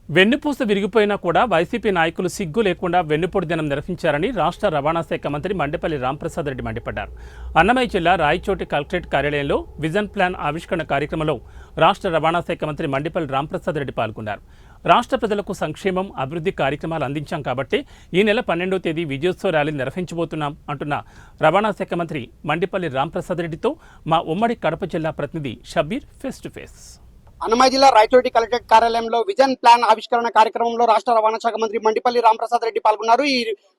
వెన్నుపూస విరిగిపోయినా కూడా వైసీపీ నాయకులు సిగ్గు లేకుండా వెన్నుపొడి దినం నిర్వహించారని రాష్ట్ర రవాణా శాఖ మంత్రి మండిపల్లి రాంప్రసాద్ రెడ్డి మండిపడ్డారు. అన్నమయ్య జిల్లా రాయచోటి కలెక్టరేట్ కార్యాలయంలో విజన్ ప్లాన్ ఆవిష్కరణ కార్యక్రమంలో రాష్ట్ర రవాణా శాఖ మంత్రి మండిపల్లి రాంప్రసాద్ రెడ్డి పాల్గొన్నారు. రాష్ట్ర ప్రజలకు సంక్షేమం, అభివృద్ధి కార్యక్రమాలు అందించాం కాబట్టి ఈ నెల 12వ తేదీ విజయోత్సవ ర్యాలీ నిర్వహించబోతున్నాం అంటున్న రవాణా శాఖ మంత్రి మండిపల్లి రాంప్రసాద్ రెడ్డితో మా ఉమ్మడి కడప జిల్లా ప్రతినిధి Shabbir face to face. Annamayya జిల్లా రాయచోటి కలెక్టరేట్ కార్యాలయంలో విజన్ ప్లాన్ ఆవిష్కరణ కార్యక్రమంలో రాష్ట్ర రవాణా శాఖ మంత్రి మండిపల్లి రాంప్రసాద్ రెడ్డి పాల్గొన్నారు. ఈ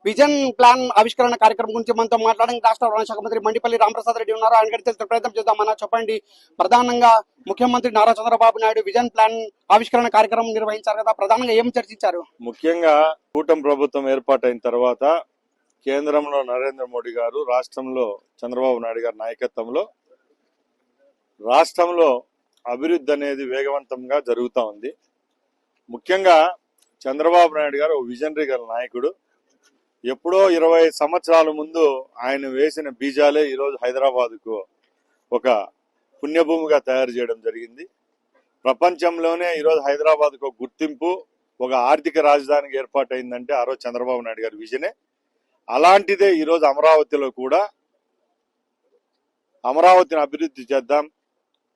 విజన్ ప్లాన్ ఆవిష్కరణ కార్యక్రమం గురించి మనతో మాట్లాడడానికి రాష్ట్ర రవాణా శాఖ మంత్రి మండిపల్లి రాంప్రసాద్ రెడ్డి ఉన్నారు. ఆయన తెలుసుకునే ప్రయత్నం చేద్దామన్నా. చెప్పండి, ప్రధానంగా ముఖ్యమంత్రి నారా చంద్రబాబు నాయుడు విజన్ ప్లాన్ ఆవిష్కరణ కార్యక్రమం నిర్వహించారు కదా, ప్రధానంగా ఏం చర్చించారు? ముఖ్యంగా కూటమి ప్రభుత్వం ఏర్పాటైన తర్వాత కేంద్రంలో నరేంద్ర మోడీ గారు, రాష్ట్రంలో చంద్రబాబు నాయుడు గారి నాయకత్వంలో రాష్ట్రంలో అభివృద్ధి అనేది వేగవంతంగా జరుగుతూ ఉంది. ముఖ్యంగా చంద్రబాబు నాయుడు గారు ఒక విజనరీ గల నాయకుడు. ఎప్పుడో 20 సంవత్సరాల ముందు ఆయన వేసిన బీజాలే ఈరోజు హైదరాబాద్కు ఒక పుణ్యభూమిగా తయారు చేయడం జరిగింది. ప్రపంచంలోనే ఈరోజు హైదరాబాద్కు ఒక గుర్తింపు, ఒక ఆర్థిక రాజధానికి ఏర్పాటైందంటే ఆ రోజు చంద్రబాబు నాయుడు గారి విజనే. అలాంటిదే ఈరోజు అమరావతిలో కూడా అమరావతిని అభివృద్ధి చేద్దాం,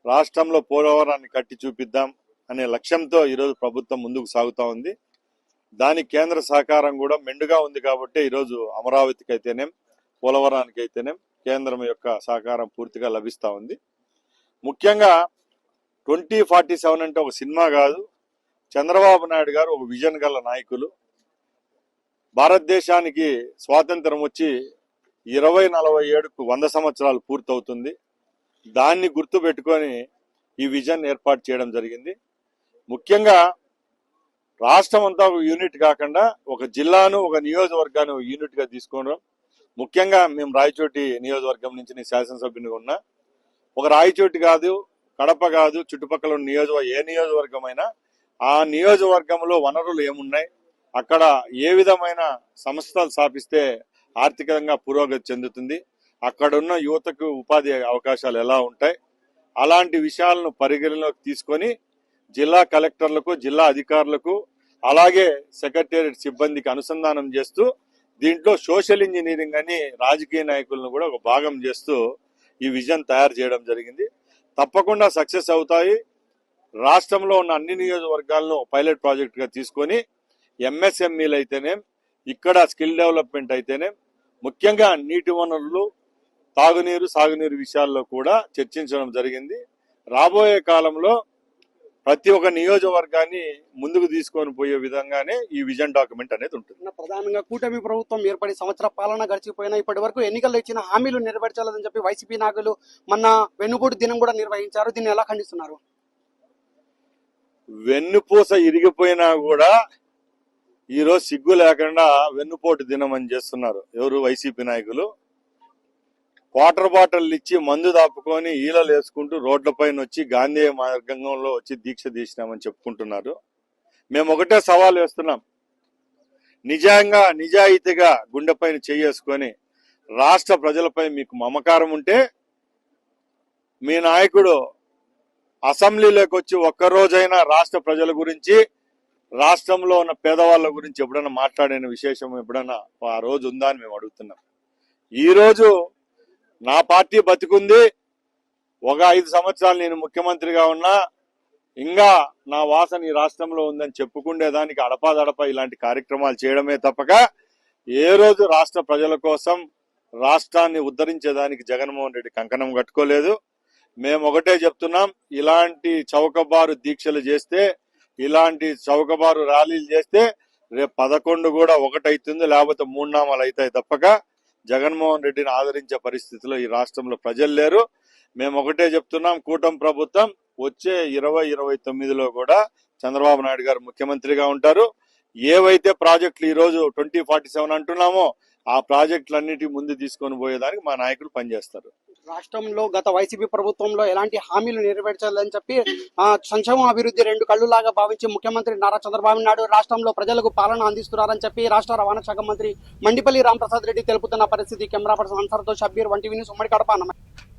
రాష్ట్రంలో పోలవరాన్ని కట్టి చూపిద్దాం అనే లక్ష్యంతో ఈరోజు ప్రభుత్వం ముందుకు సాగుతూ ఉంది. దానికి కేంద్ర సహకారం కూడా మెండుగా ఉంది కాబట్టి ఈరోజు అమరావతికి అయితేనేం, పోలవరానికి అయితేనేం కేంద్రం యొక్క సహకారం పూర్తిగా లభిస్తూ ఉంది. ముఖ్యంగా 2047 అంటే ఒక సినిమా కాదు. చంద్రబాబు నాయుడు గారు ఒక విజన్ గల నాయకులు. భారతదేశానికి స్వాతంత్రం వచ్చి 2047కు 100 సంవత్సరాలు పూర్తవుతుంది. దాన్ని గుర్తు పెట్టుకొని ఈ విజన్ ఏర్పాటు చేయడం జరిగింది. ముఖ్యంగా రాష్ట్రం అంతా ఒక యూనిట్ కాకుండా ఒక జిల్లాను, ఒక నియోజకవర్గాన్ని ఒక యూనిట్ గా తీసుకోవడం. ముఖ్యంగా మేము రాయచోటి నియోజకవర్గం నుంచి నేను శాసనసభ్యునిగా ఉన్నా. ఒక రాయచోటి కాదు, కడప కాదు, చుట్టుపక్కల ఉన్న ఏ నియోజకవర్గం అయినా ఆ నియోజకవర్గంలో వనరులు ఏమున్నాయి, అక్కడ ఏ విధమైన సంస్థలు స్థాపిస్తే ఆర్థికంగా పురోగతి చెందుతుంది, అక్కడున్న యువతకు ఉపాధి అవకాశాలు ఎలా ఉంటాయి, అలాంటి విషయాలను పరిగణలోకి తీసుకొని జిల్లా కలెక్టర్లకు, జిల్లా అధికారులకు, అలాగే సెక్రటేరియట్ సిబ్బందికి అనుసంధానం చేస్తూ దీంట్లో సోషల్ ఇంజనీరింగ్ అని రాజకీయ నాయకులను కూడా ఒక భాగం చేస్తూ ఈ విజన్ తయారు చేయడం జరిగింది. తప్పకుండా సక్సెస్ అవుతాయి. రాష్ట్రంలో ఉన్న అన్ని నియోజకవర్గాలను పైలట్ ప్రాజెక్ట్ గా తీసుకొని ఎంఎస్ఎంఈలు అయితేనేం, ఇక్కడ స్కిల్ డెవలప్మెంట్ అయితేనేం, ముఖ్యంగా నీటి వనరులు, తాగునీరు, సాగునీరు విషయాల్లో కూడా చర్చించడం జరిగింది. రాబోయే కాలంలో ప్రతి ఒక్క నియోజకవర్గాన్ని ముందుకు తీసుకొని పోయే విధంగానే ఈ విజన్ డాక్యుమెంట్ అనేది ఉంటుంది. ప్రధానంగా కూటమి ప్రభుత్వం ఏర్పడి సంవత్సర పాలన గడిచిపోయినా ఇప్పటి వరకు ఎన్నికల్లో ఇచ్చిన హామీలు నెరవేర్చాలని చెప్పి వైసీపీ నాయకులు మొన్న వెన్నుపోటు దినం కూడా నిర్వహించారు. దీన్ని ఎలా ఖండిస్తున్నారు? వెన్నుపూస ఇరిగిపోయినా కూడా ఈరోజు సిగ్గు లేకుండా వెన్నుపోటు దినం అని చేస్తున్నారు. ఎవరు? వైసీపీ నాయకులు. వాటర్ బాటిల్ ఇచ్చి మందు దాపుకొని ఈలలు వేసుకుంటూ రోడ్లపైన వచ్చి గాంధీ మార్గంలో వచ్చి దీక్ష తీసినామని చెప్పుకుంటున్నారు. మేము ఒకటే సవాల్ వేస్తున్నాం, నిజాయితీగా గుండెపైన చేసుకొని రాష్ట్ర ప్రజలపై మీకు మమకారం ఉంటే మీ నాయకుడు అసెంబ్లీలోకి వచ్చి ఒక్కరోజైనా రాష్ట్ర ప్రజల గురించి, రాష్ట్రంలో ఉన్న పేదవాళ్ళ గురించి ఎప్పుడైనా మాట్లాడిన విశేషం ఎప్పుడైనా ఆ రోజు ఉందా అని మేము అడుగుతున్నాం. ఈ రోజు నా పార్టీ బతికుంది, ఒక 5 సంవత్సరాలు నేను ముఖ్యమంత్రిగా ఉన్నా, ఇంకా నా వాసన ఈ రాష్ట్రంలో ఉందని చెప్పుకునేదానికి అడపాదడప ఇలాంటి కార్యక్రమాలు చేయడమే తప్పక ఏ రోజు రాష్ట్ర ప్రజల కోసం, రాష్ట్రాన్ని ఉద్ధరించేదానికి జగన్మోహన్ రెడ్డి కంకణం కట్టుకోలేదు. మేము ఒకటే చెప్తున్నాం, ఇలాంటి చౌకబారు దీక్షలు చేస్తే, ఇలాంటి చౌకబారు ర్యాలీలు చేస్తే రేపు 11 కూడా ఒకటైతుంది, లేకపోతే 3 నామాలు అవుతాయి తప్పక జగన్మోహన్ రెడ్డిని ఆదరించే పరిస్థితిలో ఈ రాష్ట్రంలో ప్రజలు లేరు. మేము ఒకటే చెప్తున్నాం, కూటమి ప్రభుత్వం వచ్చే 2029లో కూడా చంద్రబాబు నాయుడు గారు ముఖ్యమంత్రిగా ఉంటారు. ఏవైతే ప్రాజెక్టులు ఈ రోజు 2047 అంటున్నామో ఆ ప్రాజెక్టులన్నిటి ముందు తీసుకొని పోయేదానికి మా నాయకులు పనిచేస్తారు. రాష్ట్రంలో గత వైసీపీ ప్రభుత్వంలో ఎలాంటి హామీలు నెరవేర్చాలని చెప్పి సంక్షేమ అభివృద్ధి 2 కళ్లులాగా భావించి ముఖ్యమంత్రి నారా చంద్రబాబు నాయుడు రాష్ట్రంలో ప్రజలకు పాలన అందిస్తున్నారని చెప్పి రాష్ట్ర రవాణా శాఖ మంత్రి మండిపల్లి రాంప్రసాద్ రెడ్డి తెలుపుతున్న పరిస్థితి. కెమెరా పర్సన్ అన్సార్తో షబ్బీర్, 1 టీవీ న్యూస్, ఉమ్మడి కడప.